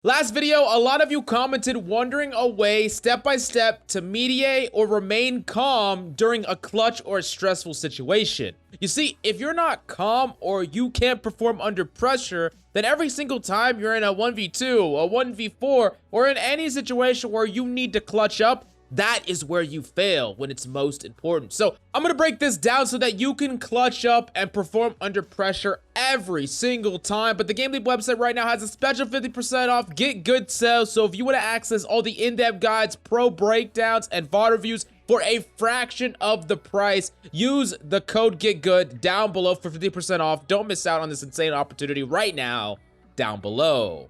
Last video, a lot of you commented wondering a way step by step to mediate or remain calm during a clutch or a stressful situation. You see, if you're not calm or you can't perform under pressure, then every single time you're in a 1v2, a 1v4, or in any situation where you need to clutch up, that is where you fail when it's most important. So I'm gonna break this down so that you can clutch up and perform under pressure every single time. But the GameLeap website right now has a special 50% off get good sale. So if you want to access all the in-depth guides, pro breakdowns, and VOD reviews for a fraction of the price, use the code GetGood down below for 50% off. Don't miss out on this insane opportunity right now down below.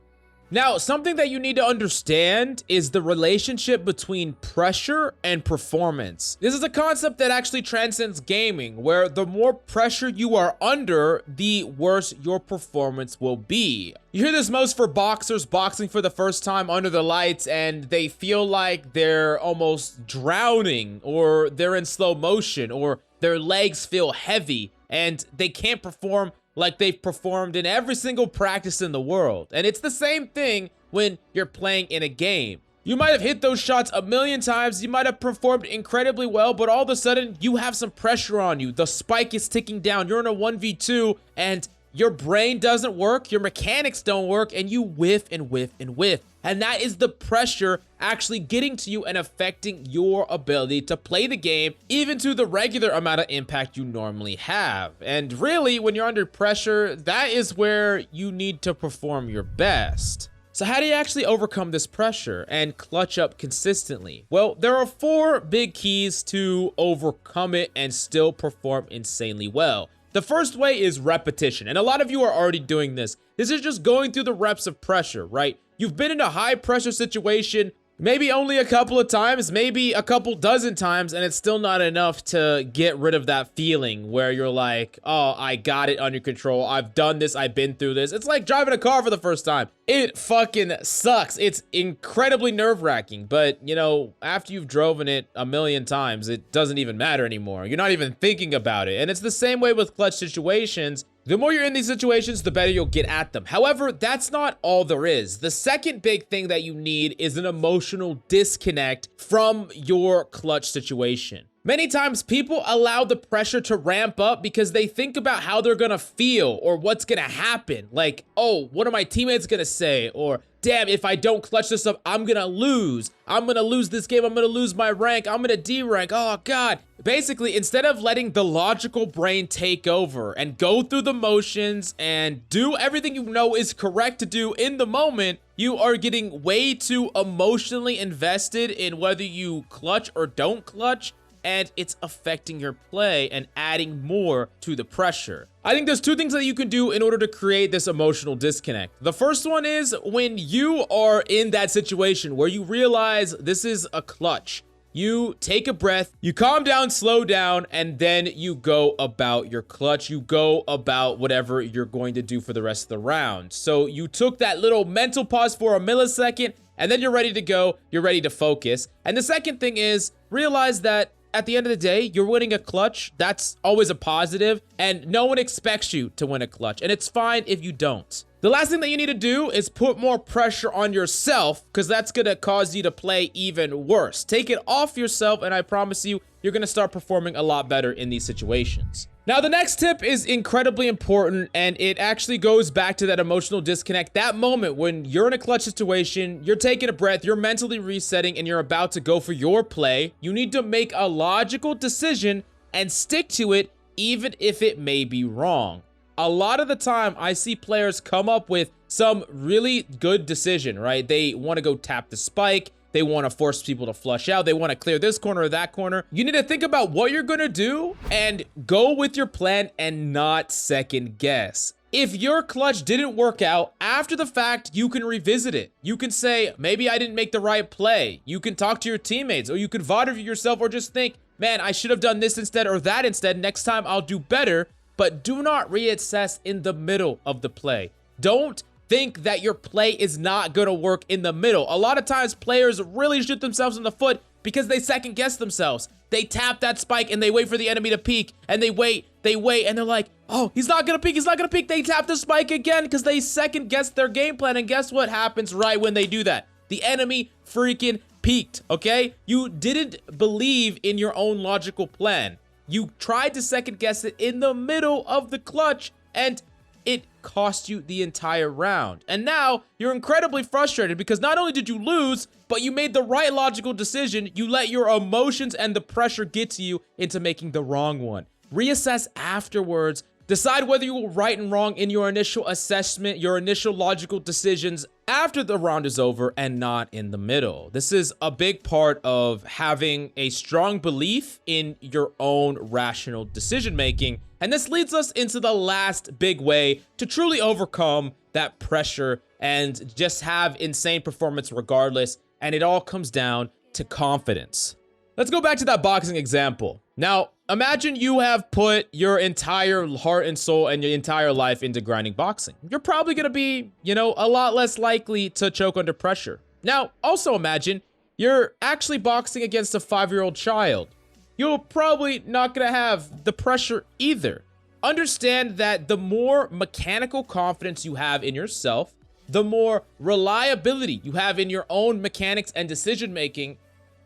Now, something that you need to understand is the relationship between pressure and performance. This is a concept that actually transcends gaming, where the more pressure you are under, the worse your performance will be. You hear this most for boxers boxing for the first time under the lights, and they feel like they're almost drowning, or they're in slow motion, or their legs feel heavy, and they can't perform like they've performed in every single practice in the world. And it's the same thing when you're playing in a game. You might have hit those shots a million times, you might have performed incredibly well, but all of a sudden you have some pressure on you. The spike is ticking down, you're in a 1v2, and your brain doesn't work, your mechanics don't work, and you whiff and whiff and whiff. And that is the pressure actually getting to you and affecting your ability to play the game, even to the regular amount of impact you normally have. And really, when you're under pressure, that is where you need to perform your best. So how do you actually overcome this pressure and clutch up consistently? Well, there are 4 big keys to overcome it and still perform insanely well. The first way is repetition, and a lot of you are already doing this. This is just going through the reps of pressure, right? You've been in a high pressure situation maybe only a couple of times, maybe a couple dozen times, and it's still not enough to get rid of that feeling where you're like, oh, I got it under control. I've done this. I've been through this. It's like driving a car for the first time. It fucking sucks. It's incredibly nerve-wracking, but you know, after you've driven it a million times, it doesn't even matter anymore. You're not even thinking about it. And it's the same way with clutch situations. The more you're in these situations, the better you'll get at them. However, that's not all there is. The second big thing that you need is an emotional disconnect from your clutch situation. Many times people allow the pressure to ramp up because they think about how they're gonna feel or what's gonna happen. Like, oh, what are my teammates gonna say? Or, damn, if I don't clutch this up, I'm gonna lose. I'm gonna lose this game. I'm gonna lose my rank. I'm gonna D-rank. Oh, God. Basically, instead of letting the logical brain take over and go through the motions and do everything you know is correct to do in the moment, you are getting way too emotionally invested in whether you clutch or don't clutch, and it's affecting your play and adding more to the pressure. I think there's 2 things that you can do in order to create this emotional disconnect. The first one is when you are in that situation where you realize this is a clutch. You take a breath, you calm down, slow down, and then you go about your clutch. You go about whatever you're going to do for the rest of the round. So you took that little mental pause for a millisecond, and then you're ready to go. You're ready to focus. And the second thing is realize that at the end of the day, you're winning a clutch. That's always a positive, and no one expects you to win a clutch, and it's fine if you don't. The last thing that you need to do is put more pressure on yourself, because that's going to cause you to play even worse. Take it off yourself, and I promise you, you're going to start performing a lot better in these situations. Now, the next tip is incredibly important, and it actually goes back to that emotional disconnect. That moment when you're in a clutch situation, you're taking a breath, you're mentally resetting, and you're about to go for your play. You need to make a logical decision and stick to it, even if it may be wrong. A lot of the time, I see players come up with some really good decision, right? They want to go tap the spike. They want to force people to flush out. They want to clear this corner or that corner. You need to think about what you're going to do and go with your plan and not second guess. If your clutch didn't work out, after the fact, you can revisit it. You can say, maybe I didn't make the right play. You can talk to your teammates, or you can VOD review yourself, or just think, man, I should have done this instead or that instead. Next time I'll do better. But do not reassess in the middle of the play. Don't think that your play is not going to work in the middle. A lot of times players really shoot themselves in the foot because they second guess themselves. They tap that spike and they wait for the enemy to peek, and they wait, and they're like, oh, he's not gonna peek, he's not gonna peek. They tap the spike again because they second guess their game plan, and guess what happens right when they do that? The enemy freaking peaked, okay? You didn't believe in your own logical plan. You tried to second guess it in the middle of the clutch, and it cost you the entire round. And now you're incredibly frustrated because not only did you lose, but you made the right logical decision. You let your emotions and the pressure get to you into making the wrong one. Reassess afterwards. Decide whether you were right and wrong in your initial assessment, your initial logical decisions after the round is over, and not in the middle. This is a big part of having a strong belief in your own rational decision making. And this leads us into the last big way to truly overcome that pressure and just have insane performance regardless. And it all comes down to confidence. Let's go back to that boxing example. Now, imagine you have put your entire heart and soul and your entire life into grinding boxing. You're probably gonna be, a lot less likely to choke under pressure. Now, also imagine you're actually boxing against a 5-year-old child. You're probably not gonna have the pressure either. Understand that the more mechanical confidence you have in yourself, the more reliability you have in your own mechanics and decision making,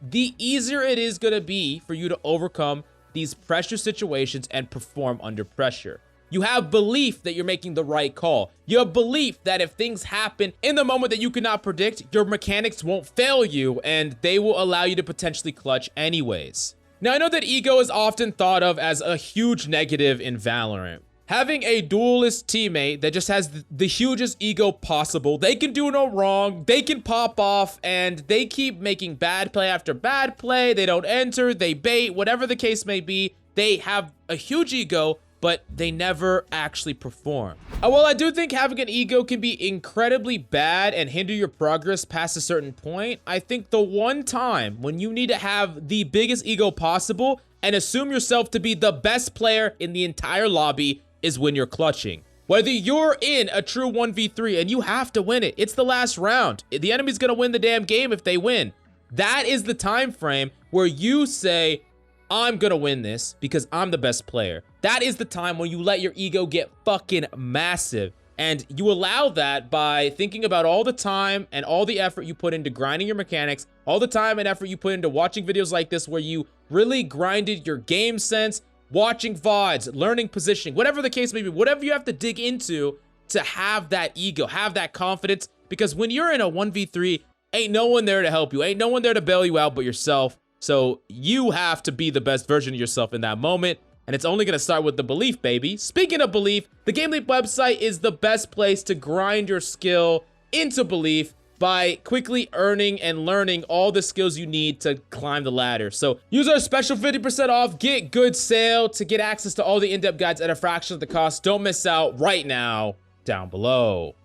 the easier it is going to be for you to overcome these pressure situations and perform under pressure. You have belief that you're making the right call. You have belief that if things happen in the moment that you cannot predict, your mechanics won't fail you and they will allow you to potentially clutch anyways. Now, I know that ego is often thought of as a huge negative in Valorant. Having a duelist teammate that just has the hugest ego possible, they can do no wrong, they can pop off, and they keep making bad play after bad play, they don't enter, they bait, whatever the case may be, they have a huge ego, but they never actually perform. While I do think having an ego can be incredibly bad and hinder your progress past a certain point, I think the one time when you need to have the biggest ego possible and assume yourself to be the best player in the entire lobby is when you're clutching. Whether you're in a true 1v3 and you have to win it, it's the last round. The enemy's gonna win the damn game if they win. That is the time frame where you say, I'm gonna win this because I'm the best player. That is the time when you let your ego get fucking massive. And you allow that by thinking about all the time and all the effort you put into grinding your mechanics, all the time and effort you put into watching videos like this where you really grinded your game sense, watching VODs, learning positioning, whatever the case may be, whatever you have to dig into to have that ego, have that confidence. Because when you're in a 1v3, ain't no one there to help you. Ain't no one there to bail you out but yourself. So you have to be the best version of yourself in that moment. And it's only going to start with the belief, baby. Speaking of belief, the GameLeap website is the best place to grind your skill into belief by quickly earning and learning all the skills you need to climb the ladder. So use our special 50% off Get Good sale to get access to all the in-depth guides at a fraction of the cost. Don't miss out right now down below.